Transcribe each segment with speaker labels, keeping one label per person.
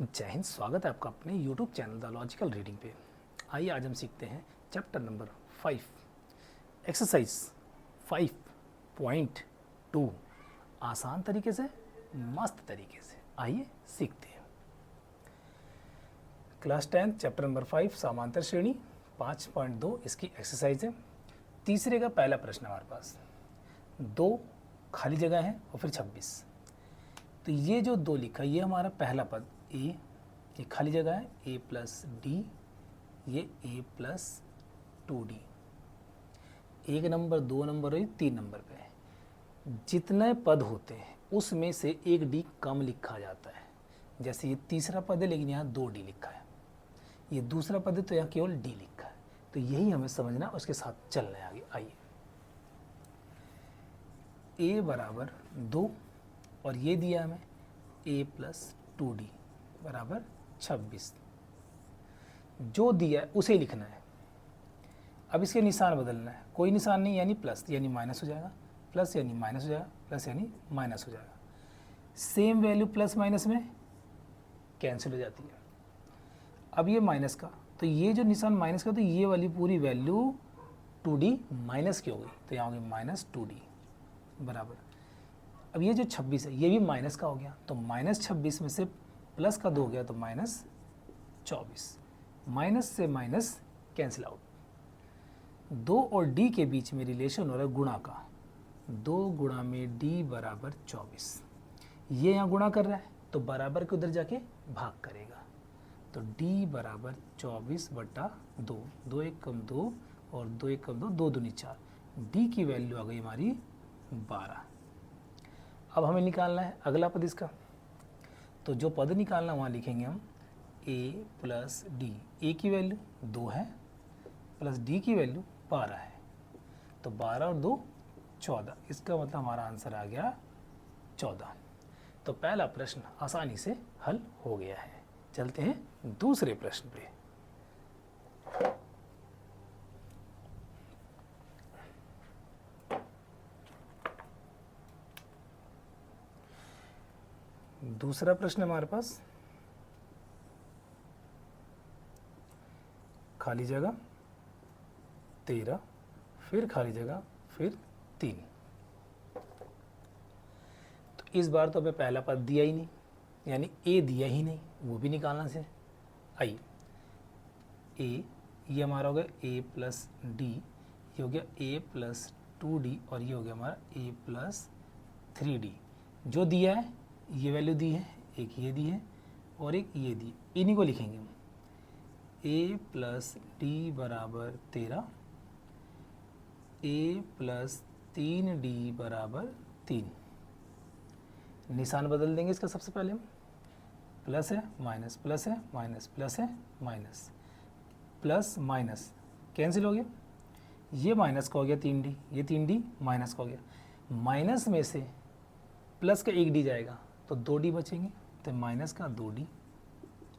Speaker 1: जय हिंद। स्वागत है आपका अपने YouTube channel the logical reading पे। आइए आज हम सीखते हैं चैप्टर नंबर 5 एक्सरसाइज 5.2 आसान तरीके से, मस्त तरीके से। आइए सीखते हैं। क्लास 10 चैप्टर नंबर 5 समांतर श्रेणी 5.2 इसकी एक्सरसाइज है। तीसरे का पहला प्रश्न हमारे पास 2 खाली जगह है और फिर 26। तो ये जो 2 लिखा ये हमारा पहला पद ए, ये खाली जगह है ए प्लस डी, ये ए प्लस 2d। 1 नंबर 2 नंबर और 3 नंबर पे जितने पद होते हैं उसमें से 1d कम लिखा जाता है। जैसे ये तीसरा पद है लेकिन यहाँ 2d लिखा है, ये दूसरा पद है तो यहाँ केवल d लिखा है। तो यही हमें समझना, उसके साथ चलना है आगे। आइए, a बराबर 2 और ये दिया हमें a प्लस 2d बराबर 26। जो दिया है उसे लिखना है। अब इसके निशान बदलना है, कोई निशान नहीं, यानी प्लस यानी माइनस हो जाएगा, प्लस यानी माइनस हो जाएगा, प्लस यानी माइनस हो जाएगा। सेम वैल्यू प्लस माइनस में कैंसिल हो जाती है। अब ये माइनस का, तो ये जो निशान माइनस का, तो ये वाली पूरी वैल्यू 2d माइनस की हो गई, तो यहाँ होगी माइनस 2d बराबर। अब ये जो 26 है ये भी माइनस का हो गया, तो माइनस 26 में से प्लस का 2 गया तो माइनस 24। माइनस से माइनस कैंसिल आउट। 2 और d के बीच में रिलेशन हो रहा है गुणा का। 2 गुणा में d बराबर 24। ये यहाँ गुणा कर रहा है तो बराबर के उधर जाके भाग करेगा, तो d बराबर 24 बटा 2। 2 एक कम 2 और 2 एक कम 2, 2 दूनी 4। d की वैल्यू आ गई हमारी 12। अब हमें निकालना है अगला पद इसका, तो जो पद निकालना वहाँ लिखेंगे हम a प्लस डी। ए की वैल्यू 2 है प्लस डी की वैल्यू 12 है, तो 12 और 2 14। इसका मतलब हमारा आंसर आ गया 14। तो पहला प्रश्न आसानी से हल हो गया है। चलते हैं दूसरे प्रश्न पे। दूसरा प्रश्न हमारे पास खाली जगह 13, फिर खाली जगह, फिर 3। तो इस बार तो हमें पहला पद दिया ही नहीं, यानी a दिया ही नहीं, वो भी निकालना से। आइए, a ये हमारा हो गया a प्लस डी, ये हो गया a प्लस 2d और ये हो गया हमारा a प्लस 3d। जो दिया है ये वैल्यू दी है, एक ये दी है और एक ये दी, इन्हीं को लिखेंगे हम। a प्लस डी बराबर 13, a प्लस 3d बराबर 3। निशान बदल देंगे इसका। सबसे पहले हम प्लस है माइनस, प्लस है माइनस, प्लस है माइनस, प्लस माइनस कैंसिल हो गया। ये माइनस का हो गया 3d, ये 3d माइनस का हो गया। माइनस में से प्लस का 1d जाएगा तो 2d बचेंगे, तो माइनस का 2d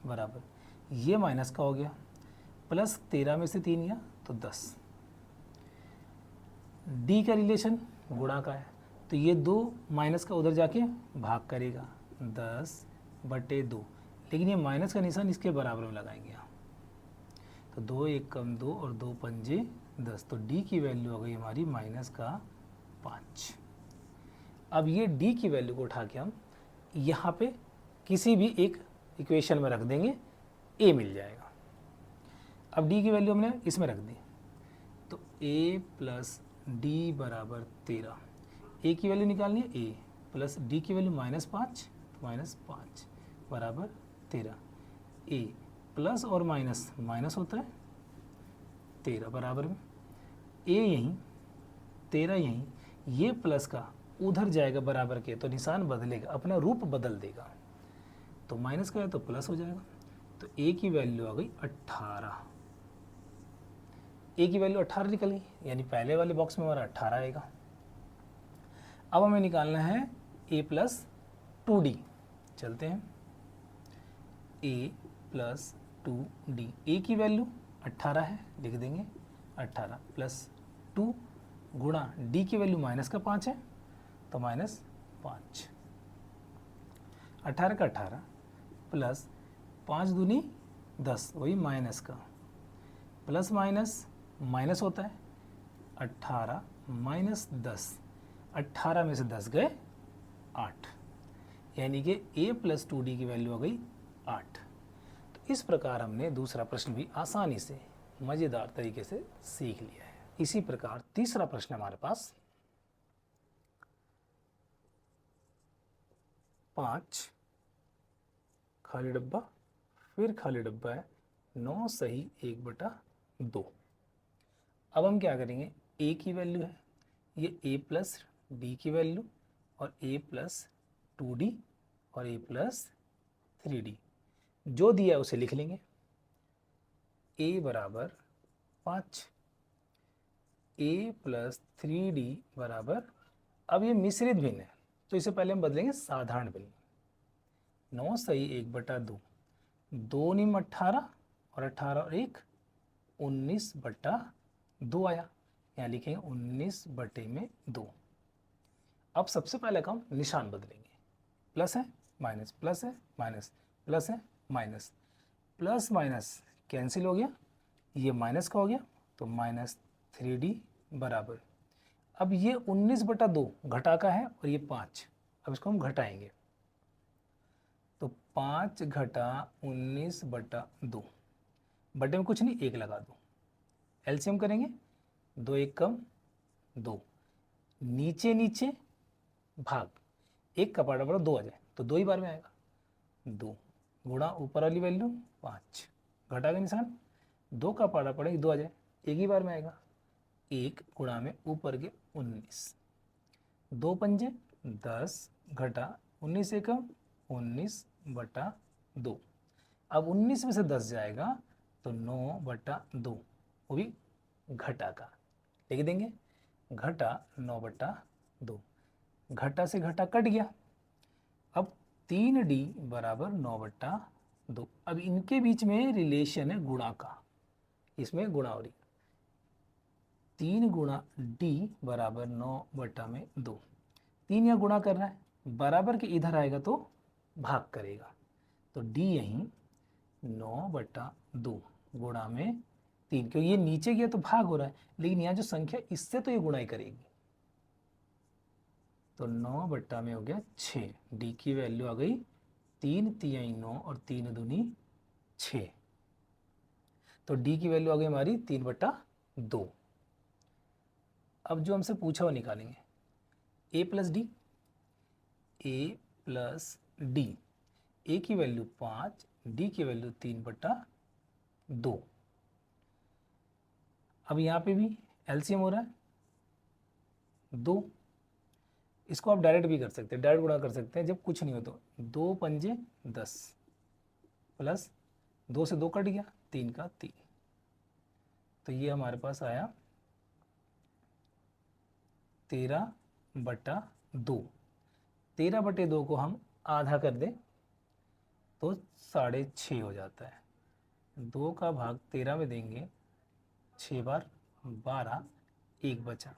Speaker 1: बराबर। ये माइनस का हो गया, प्लस 13 में से 3 गया तो 10। d का रिलेशन गुणा का है, तो ये 2 माइनस का उधर जाके भाग करेगा, 10 बटे 2। लेकिन ये माइनस का निशान इसके बराबर में लगाएंगे यहाँ, तो 2 एक कम 2 और 2 पंजे 10। तो d की वैल्यू हो गई हमारी माइनस का 5। अब ये d की वैल्यू को उठा के हम यहाँ पे किसी भी एक इक्वेशन में रख देंगे, a मिल जाएगा। अब d की वैल्यू हमने इसमें रख दी, तो a प्लस डी बराबर 13। a की वैल्यू निकालनी है, a प्लस d की वैल्यू माइनस 5, माइनस 5 बराबर 13। a प्लस और माइनस माइनस होता है 13 बराबर में a यहीं 13 यहीं, ये प्लस का उधर जाएगा बराबर के, तो निशान बदलेगा, अपना रूप बदल देगा। तो माइनस का है तो प्लस हो जाएगा, तो a की वैल्यू आ गई 18। a की वैल्यू 18 निकल गई, यानी पहले वाले बॉक्स में हमारा 18 आएगा। अब हमें निकालना है a प्लस 2d। चलते हैं, a प्लस 2d। a की वैल्यू 18 है, लिख देंगे 18 प्लस 2 गुणा d की वैल्यू माइनस का 5 है तो माइनस 5। 18 का 18 प्लस 5 दूनी 10, वही माइनस का, प्लस माइनस माइनस होता है, 18 माइनस 10, 18 में से 10 गए 8, यानी कि a प्लस 2d की वैल्यू आ गई 8। तो इस प्रकार हमने दूसरा प्रश्न भी आसानी से मज़ेदार तरीके से सीख लिया है। इसी प्रकार तीसरा प्रश्न हमारे पास 5 खाली डब्बा फिर खाली डब्बा है, 9 सही 1/2। अब हम क्या करेंगे, a की वैल्यू है, ये a प्लस डी की वैल्यू और a प्लस 2d और a प्लस 3d जो दिया है उसे लिख लेंगे। a बराबर 5, a प्लस 3d बराबर, अब ये मिश्रित भिन्न है तो इसे पहले हम बदलेंगे साधारण भिन्न। 9 सही 1/2, 2 निम 18 और 18 और 1 19/2 आया, यहाँ लिखेंगे 19/2। अब सबसे पहले काम निशान बदलेंगे, प्लस है माइनस, प्लस है माइनस, प्लस है माइनस, प्लस माइनस कैंसिल हो गया, ये माइनस का हो गया तो माइनस 3d बराबर, अब ये 19/2 घटा का है और ये 5, अब इसको हम घटाएंगे तो 5 घटा 19/2, बटे में कुछ नहीं, 1 लगा दो, एलसीएम करेंगे, 2 1 कम 2, नीचे नीचे भाग, 1 का पारा बड़ा 2 आ जाए तो 2 ही बार में आएगा, 2 गुणा ऊपर वाली वैल्यू 5, घटा का निशान, 2 का पारा पड़ेगा 2 आ जाए, 1 ही बार में आएगा, 1 गुणा में ऊपर के 19, 2 पंजे 10 घटा 19 से कम 19/2, अब 19 में से 10 जाएगा तो 9/2, वो भी घटा का लिख देंगे, घटा 9/2, घटा से घटा कट गया, अब 3d बराबर 9/2। अब इनके बीच में रिलेशन है गुणा का, इसमें गुणा हो रही, 3 गुणा d बराबर 9/2, 3 यहाँ गुणा कर रहा है, बराबर के इधर आएगा तो भाग करेगा, तो d यहीं 9/2 गुणा में 3, क्योंकि ये नीचे गया तो भाग हो रहा है, लेकिन यहाँ जो संख्या इससे तो ये गुणा ही करेगी, तो 9 में हो गया 6, d की वैल्यू आ गई 3 तिहाई 9 और 3 दूनी 6, तो d की वैल्यू आ गई हमारी 3/2। अब जो हमसे पूछा वो निकालेंगे, a plus D, a plus D, a की वैल्यू 5, d की वैल्यू 3/2। अब यहाँ पे भी एलसीएम हो रहा है 2, इसको आप डायरेक्ट भी कर सकते हैं, डायरेक्ट गुणा कर सकते हैं जब कुछ नहीं हो तो, 2 पंजे 10 प्लस 2 से 2 कट गया, 3 का 3, तो ये हमारे पास आया 13/2। 13/2 को हम आधा कर दें तो 6.5 हो जाता है, 2 का भाग 13 में देंगे, 6 बार 12, 1 बचा,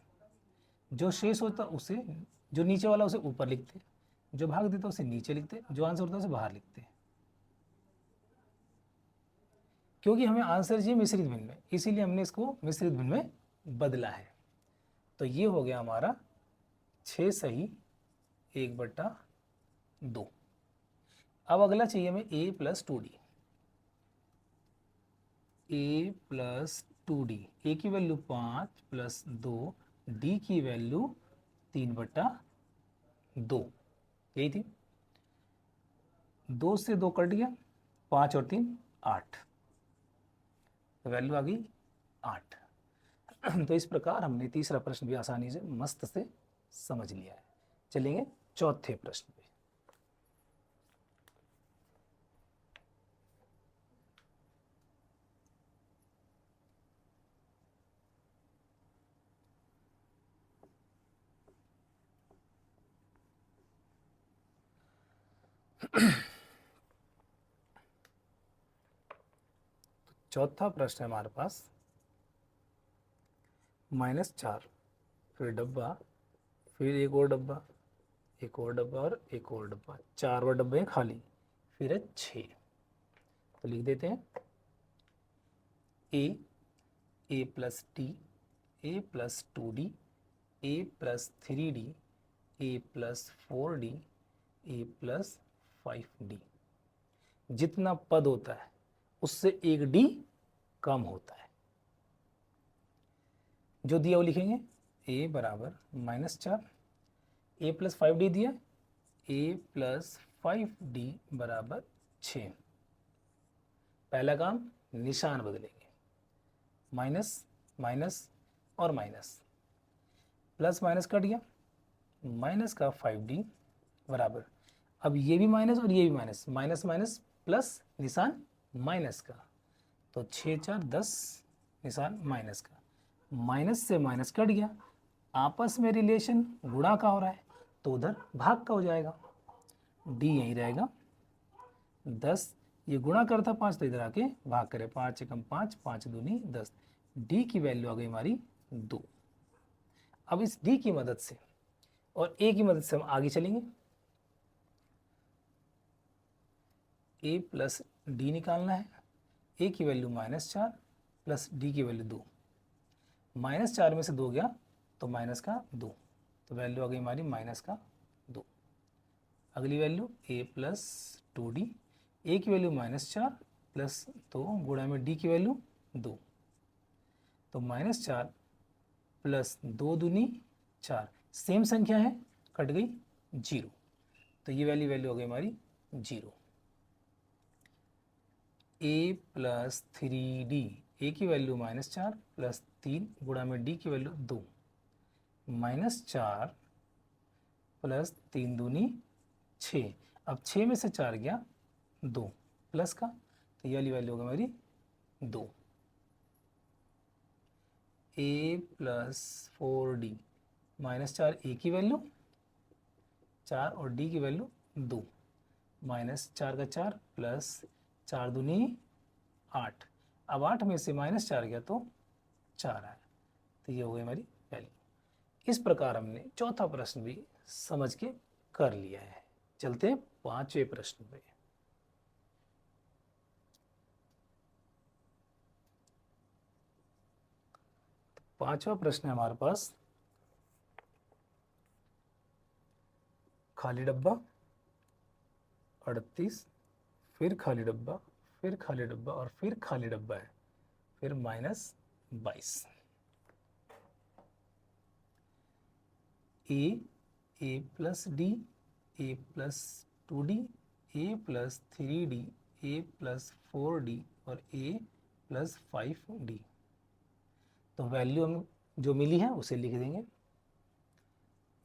Speaker 1: जो शेष होता उसे, जो नीचे वाला उसे ऊपर लिखते, जो भाग देता उसे नीचे लिखते, जो आंसर होता है उसे बाहर लिखते, क्योंकि हमें आंसर चाहिए मिश्रित भिन्न में, इसीलिए हमने इसको मिश्रित भिन्न में बदला है। तो ये हो गया हमारा 6 सही 1/2। अब अगला चाहिए हमें a plus 2d, a plus 2d, a की वैल्यू 5 प्लस 2, d की वैल्यू 3/2, यही थी, 2 से 2 कट गया, 5 और 3 8, तो वैल्यू आ गई 8। तो इस प्रकार हमने तीसरा प्रश्न भी आसानी से मस्त से समझ लिया है। चलेंगे चौथे प्रश्न पे। चौथा प्रश्न है हमारे पास, -4, फिर डब्बा, फिर एक और डब्बा, एक और डब्बा और एक और डब्बा, 4 और डब्बे खाली, फिर है 6। तो लिख देते हैं ए प्लस टी, ए प्लस 2d, ए प्लस 3d, ए प्लस 4d, ए प्लस 5d। जितना पद होता है उससे एक डी कम होता है। जो दिया वो लिखेंगे, ए बराबर -4, ए प्लस 5d दिया, ए प्लस 5d बराबर 6। पहला काम, निशान बदलेंगे, माइनस माइनस और माइनस, प्लस माइनस कट गया, माइनस का 5d बराबर, अब ये भी माइनस और ये भी माइनस, माइनस माइनस प्लस, निशान माइनस का, तो 6 4 10, निशान माइनस का, माइनस से माइनस कट गया, आपस में रिलेशन गुणा का हो रहा है तो उधर भाग का हो जाएगा, डी यहीं रहेगा। 10 ये गुणा करता 5 तो इधर आके भाग करे, 5 एकम 5, 5 दूनी 10, डी की वैल्यू आ गई हमारी 2। अब इस डी की मदद से और ए की मदद से हम आगे चलेंगे। ए प्लस डी निकालना है, ए की वैल्यू -4 प्लस डी की वैल्यू 2, -4 में से 2 गया तो माइनस का 2, तो वैल्यू आ गई हमारी माइनस का 2। अगली वैल्यू ए प्लस 2d, ए की वैल्यू -4 प्लस 2 गुणा में डी की वैल्यू 2, तो -4 प्लस 2 दूनी 4, सेम संख्या है, कट गई 0, तो ये वैल्यू हो गई हमारी 0। ए प्लस 3d, ए की वैल्यू -4 प्लस 3 गुणा में डी की वैल्यू 2, -4 प्लस 3 दूनी 6, अब 6 में से 4 गया 2 प्लस का, तो ये वाली वैल्यू होगी हमारी 2। ए प्लस 4d, -4 ए की वैल्यू 4 और डी की वैल्यू 2, -4 का 4 प्लस 4 दूनी 8, अब 8 में से -4 गया तो 4 आया, तो ये हो गई हमारी वैल्यू। इस प्रकार हमने चौथा प्रश्न भी समझ के कर लिया है। चलते हैं पांचवें प्रश्न पे। पांचवा प्रश्न है हमारे पास, खाली डब्बा 38, फिर खाली डब्बा, फिर खाली डब्बा और फिर खाली डब्बा है, फिर -22। ए प्लस डी, ए प्लस 2d, ए प्लस 3d, ए प्लस 4d और ए प्लस 5d। तो वैल्यू हम जो मिली है उसे लिख देंगे,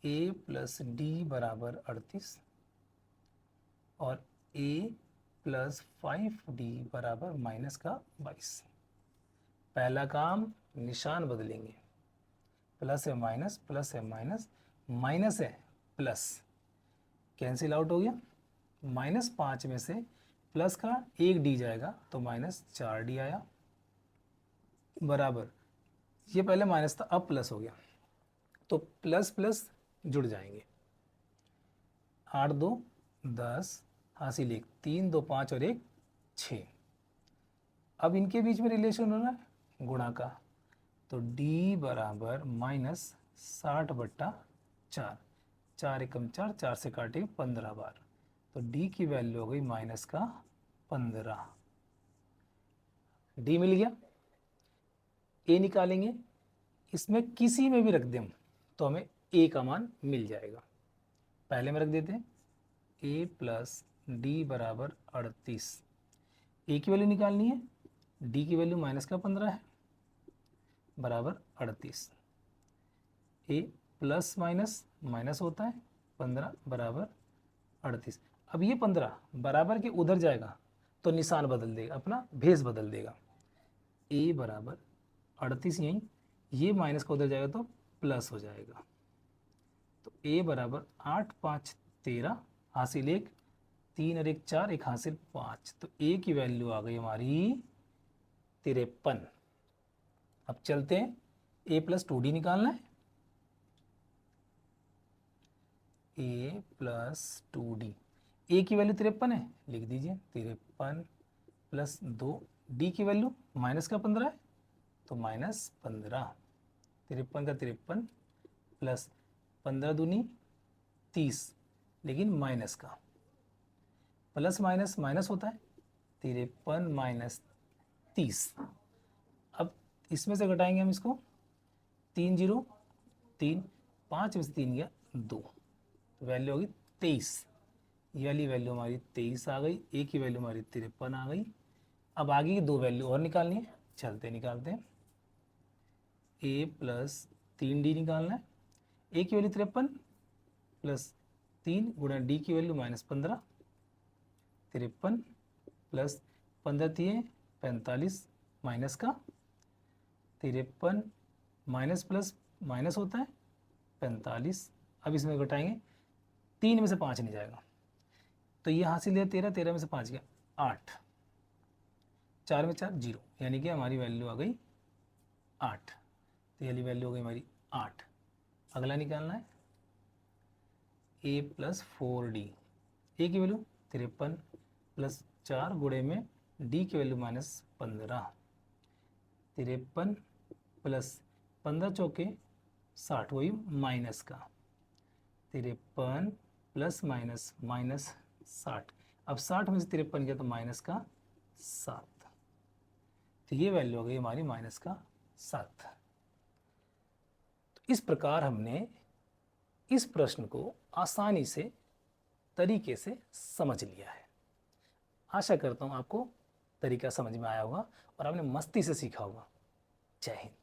Speaker 1: ए प्लस डी बराबर 38 और ए प्लस 5d बराबर -22। पहला काम, निशान बदलेंगे, प्लस है माइनस, प्लस है माइनस, माइनस है प्लस, कैंसिल आउट हो गया, -5 में से प्लस का 1 डी जाएगा तो -4d आया, बराबर, ये पहले माइनस था अब प्लस हो गया, तो प्लस प्लस जुड़ जाएंगे, 8 2 10, हासिल 1, 3 2 5 और 1 6। अब इनके बीच में रिलेशन हो रहा है गुणा का, तो d बराबर -60/4, 4 एकम 4, 4 से काटे 15 बार, तो d की वैल्यू हो गई -15। d मिल गया। a निकालेंगे, इसमें किसी में भी रख दें तो हमें a का मान मिल जाएगा। पहले में रख देते हैं a प्लस डी बराबर 38, a की वैल्यू निकालनी है, d की वैल्यू -15 है, बराबर 38, a प्लस माइनस माइनस होता है 15 बराबर 38। अब ये 15 बराबर के उधर जाएगा तो निशान बदल देगा, अपना भेस बदल देगा, a बराबर 38 यहीं, ये माइनस का उधर जाएगा तो प्लस हो जाएगा, तो a बराबर 8 5 13, हासिल 1, 3 और 1 4, 1 हासिल 5, तो a की वैल्यू आ गई हमारी 53। अब चलते हैं, a प्लस 2d निकालना है, a प्लस 2d, a की वैल्यू 53 है, लिख दीजिए 53 प्लस 2, डी की वैल्यू माइनस का 15 है तो -15, 53 का 53 प्लस 15 दूनी 30, लेकिन माइनस का, प्लस माइनस माइनस होता है, 53 माइनस 30। अब इसमें से घटाएंगे हम इसको, 3 0 3, 5 में से 3 गया 2, तो वैल्यू होगी 23। ये वाली वैल्यू हमारी 23 आ गई, ए की वैल्यू हमारी 53 आ गई। अब आगे की दो वैल्यू और निकालनी है, चलते निकालते हैं। ए प्लस 3d निकालना है, ए की वैल्यू 53 प्लस 3 गुणा डी की वैल्यू -15, 53 प्लस 15 3 45 माइनस का 53 माइनस प्लस माइनस होता है 45। अब इसमें घटाएंगे, 3 में से 5 नहीं जाएगा तो ये हासिल है 13, 13 में से 5 गया 8, 4 में 4 0, यानी कि हमारी वैल्यू आ गई 8। तो ये वैल्यू हो गई हमारी 8। अगला निकालना है a प्लस 4d, ए की वैल्यू 53 प्लस 4 गुणे में डी की वैल्यू -15, 53 प्लस 15 चौके 60, वही माइनस का 53 प्लस माइनस माइनस 60। अब 60 में से 53 गया तो माइनस का 7, तो ये वैल्यू हो गई हमारी -7। तो इस प्रकार हमने इस प्रश्न को आसानी से तरीके से समझ लिया है। आशा करता हूँ आपको तरीका समझ में आया होगा और आपने मस्ती से सीखा होगा। जय हिंद।